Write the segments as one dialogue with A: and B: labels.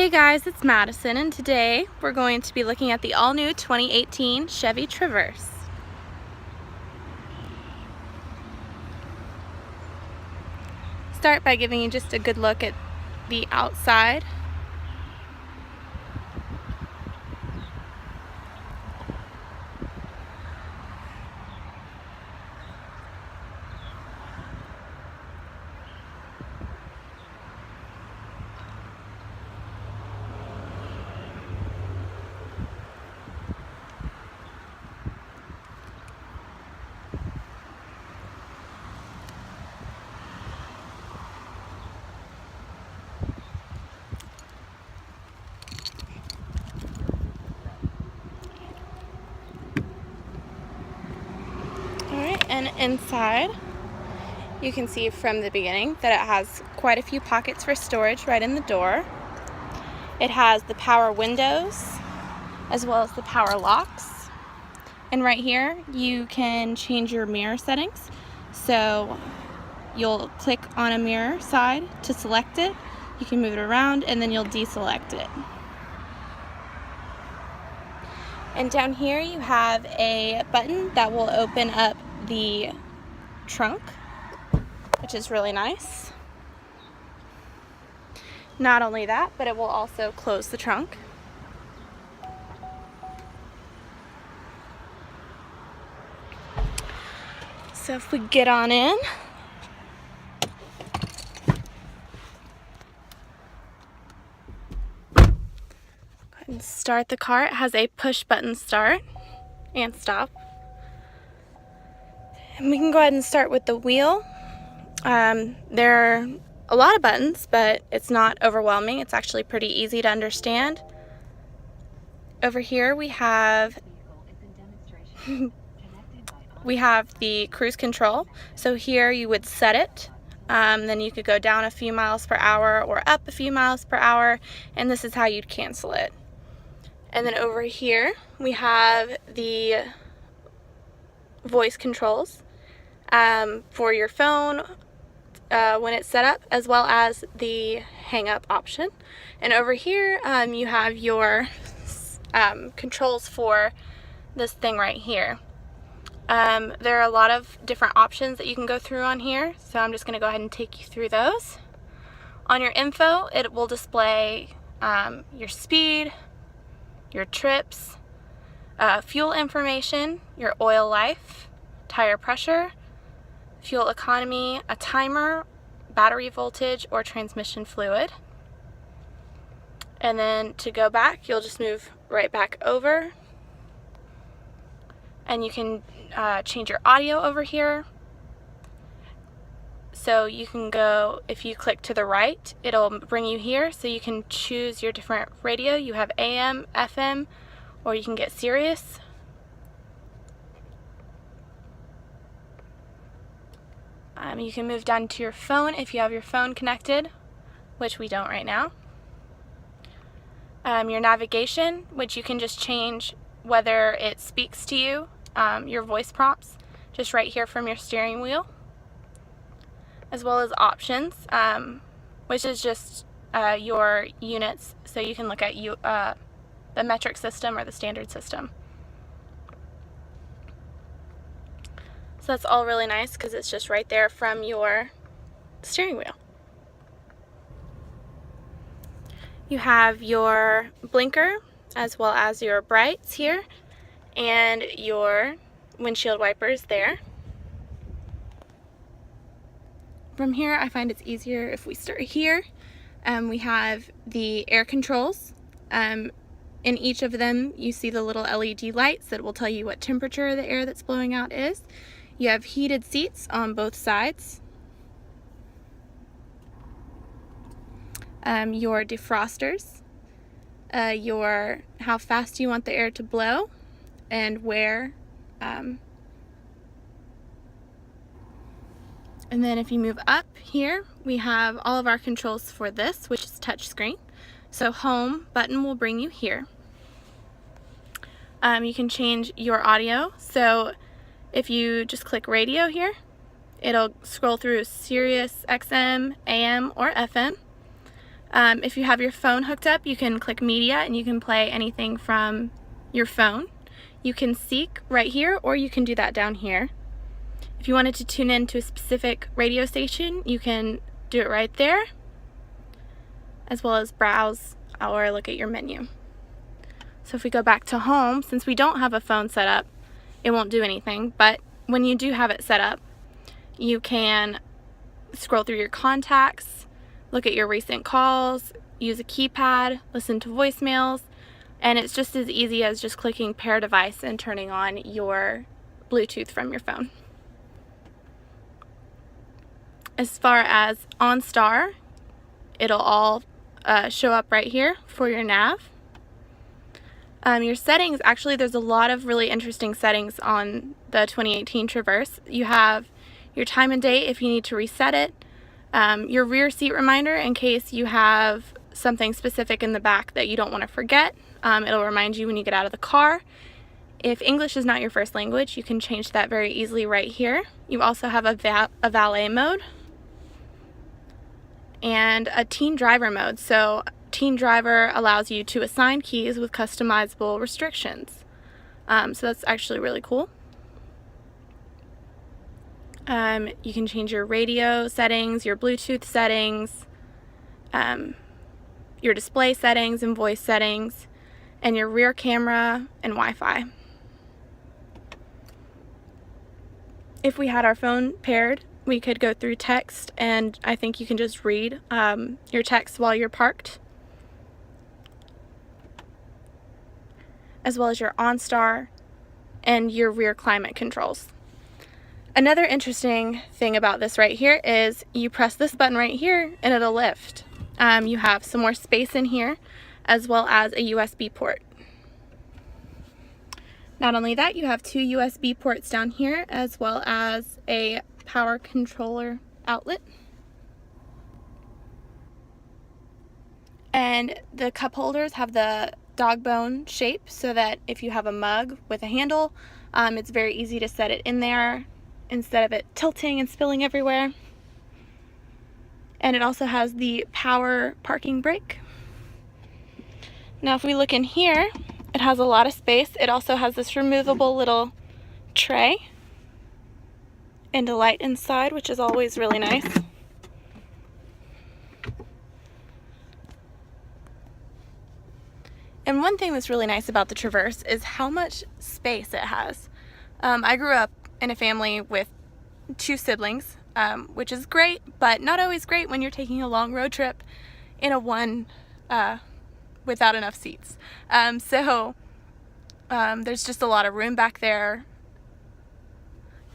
A: Hey guys, it's Madison, and today we're going to be looking at the all-new 2018 Chevy Traverse. Start by giving you just a good look at the outside. Alright, and inside you can see from the beginning that it has quite a few pockets for storage right in the door. It has the power windows as well as the power locks. And right here you can change your mirror settings. So you'll click on a mirror side to select it. You can move it around and then you'll deselect it. And down here you have a button that will open up the trunk, which is really nice. Not only that, but it will also close the trunk. So if we get on in, go ahead and start the car. It has a push button start and stop. And we can go ahead and start with the wheel. There are a lot of buttons, but it's not overwhelming. It's actually pretty easy to understand. Over here we have the cruise control. So here you would set it, then you could go down a few miles per hour or up a few miles per hour, and this is how you'd cancel it. And then over here we have the voice controls for your phone when it's set up, as well as the hang up option. And over here you have your controls for this thing right here. There are a lot of different options that you can go through on here, so I'm just going to go ahead and take you through those. On your info, it will display your speed, your trips, fuel information, your oil life, tire pressure, fuel economy, a timer, battery voltage, or transmission fluid. And then to go back, you'll just move right back over. And you can change your audio over here. So you can go, if you click to the right, it'll bring you here, so you can choose your different radio. You have AM, FM, or you can get Sirius. You can move down to your phone if you have your phone connected, which we don't right now. Your navigation, which you can just change whether it speaks to you, your voice prompts, just right here from your steering wheel, as well as options, which is just your units, so you can look at the metric system or the standard system. So that's all really nice because it's just right there from your steering wheel. You have your blinker as well as your brights here and your windshield wipers there. From here, I find it's easier if we start here. We have the air controls. In each of them, you see the little LED lights that will tell you what temperature the air that's blowing out is. You have heated seats on both sides. Your defrosters, how fast you want the air to blow, and where. And then if you move up here, we have all of our controls for this, which is touchscreen. So home button will bring you here. You can change your audio. So if you just click radio here, it'll scroll through Sirius XM, AM, or FM. If you have your phone hooked up, you can click media and you can play anything from your phone. You can seek right here, or you can do that down here. If you wanted to tune in to a specific radio station, you can do it right there, as well as browse or look at your menu. So if we go back to home, since we don't have a phone set up, it won't do anything, but when you do have it set up, you can scroll through your contacts, look at your recent calls, use a keypad, listen to voicemails, and it's just as easy as just clicking pair device and turning on your Bluetooth from your phone. As far as OnStar, it'll all show up right here for your nav. Your settings, actually there's a lot of really interesting settings on the 2018 Traverse. You have your time and date if you need to reset it, your rear seat reminder in case you have something specific in the back that you don't want to forget. It'll remind you when you get out of the car. If English is not your first language, you can change that very easily right here. You also have a valet mode and a teen driver mode. So teen driver allows you to assign keys with customizable restrictions. So that's actually really cool. You can change your radio settings, your Bluetooth settings, your display settings and voice settings, and your rear camera and Wi-Fi. If we had our phone paired, we could go through text, and I think you can just read your text while you're parked, as well as your OnStar and your rear climate controls. Another interesting thing about this right here is you press this button right here and it'll lift. You have some more space in here, as well as a USB port. Not only that, you have 2 USB ports down here, as well as a power controller outlet. And the cup holders have the dog bone shape, so that if you have a mug with a handle, it's very easy to set it in there instead of it tilting and spilling everywhere. And it also has the power parking brake. Now if we look in here, it has a lot of space. It also has this removable little tray and a light inside, which is always really nice. And one thing that's really nice about the Traverse is how much space it has. I grew up in a family with 2 siblings, which is great, but not always great when you're taking a long road trip in a one without enough seats. So there's just a lot of room back there,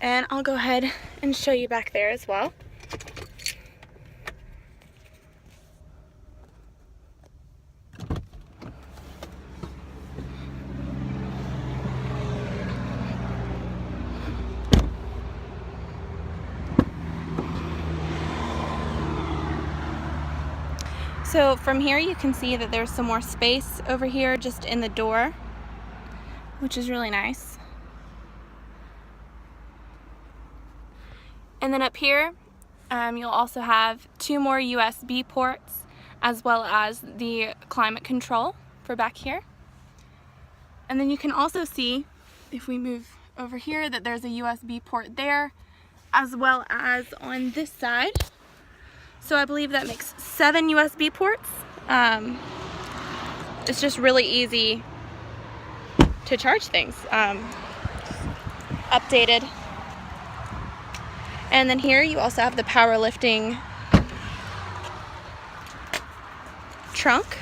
A: and I'll go ahead and show you back there as well. So from here you can see that there's some more space over here just in the door, which is really nice. And then up here you'll also have 2 more USB ports, as well as the climate control for back here. And then you can also see, if we move over here, that there's a USB port there, as well as on this side. So I believe that makes 7 USB ports. It's just really easy to charge things. Updated. And then here you also have the power lifting trunk.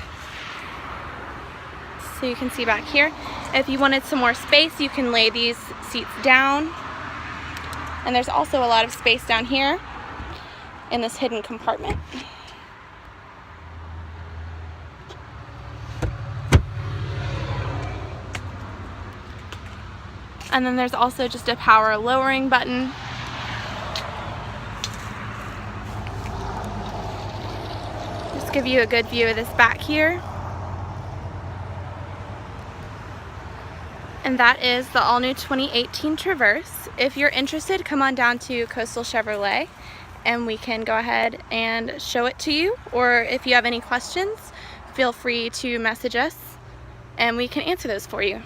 A: So you can see back here. If you wanted some more space, you can lay these seats down. And there's also a lot of space down here in this hidden compartment. And then there's also just a power lowering button. Just give you a good view of this back here. And that is the all-new 2018 Traverse. If you're interested, come on down to Coastal Chevrolet and we can go ahead and show it to you, or if you have any questions, feel free to message us and we can answer those for you.